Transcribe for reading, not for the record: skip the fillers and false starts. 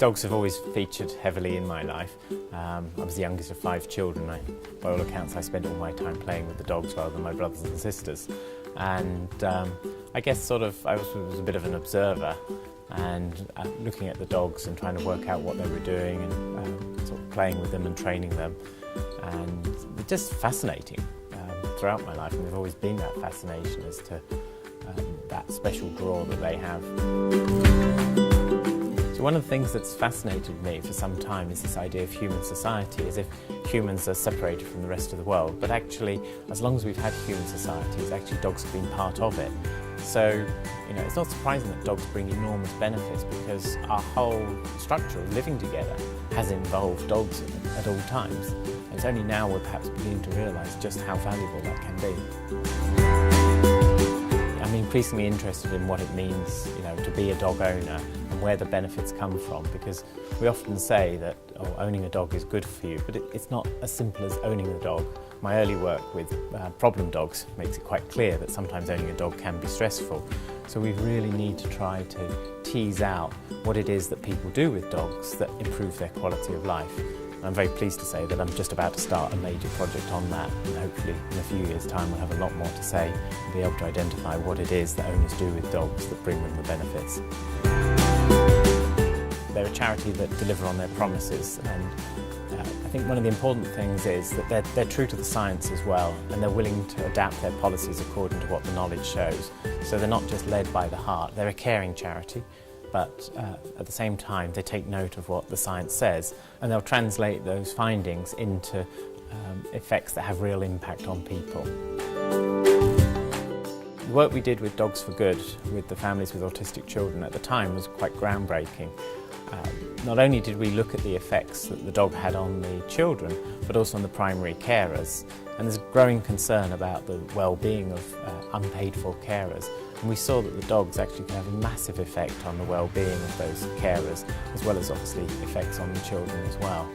Dogs have always featured heavily in my life. I was the youngest of 5 children. By all accounts, I spent all my time playing with the dogs rather than my brothers and sisters. And I guess I was a bit of an observer and looking at the dogs and trying to work out what they were doing and sort of playing with them and training them. And it's just fascinating throughout my life, and there's always been that fascination as to that special draw that they have. So one of the things that's fascinated me for some time is this idea of human society, as if humans are separated from the rest of the world. But actually, as long as we've had human societies, actually dogs have been part of it. So, it's not surprising that dogs bring enormous benefits, because our whole structure of living together has involved dogs at all times. And it's only now we're perhaps beginning to realise just how valuable that can be. I'm increasingly interested in what it means, to be a dog owner and where the benefits come from, because we often say that owning a dog is good for you, but it's not as simple as owning a dog. My early work with problem dogs makes it quite clear that sometimes owning a dog can be stressful. So we really need to try to tease out what it is that people do with dogs that improve their quality of life. I'm very pleased to say that I'm just about to start a major project on that, and hopefully in a few years' time we'll have a lot more to say and be able to identify what it is that owners do with dogs that bring them the benefits. They're a charity that deliver on their promises, and I think one of the important things is that they're true to the science as well, and they're willing to adapt their policies according to what the knowledge shows. So they're not just led by the heart, they're a caring charity. But at the same time they take note of what the science says, and they'll translate those findings into effects that have real impact on people. The work we did with Dogs for Good with the families with autistic children at the time was quite groundbreaking. Not only did we look at the effects that the dog had on the children, but also on the primary carers. And there's a growing concern about the well-being of unpaid-for carers. And we saw that the dogs actually can have a massive effect on the well-being of those carers, as well as obviously effects on the children as well.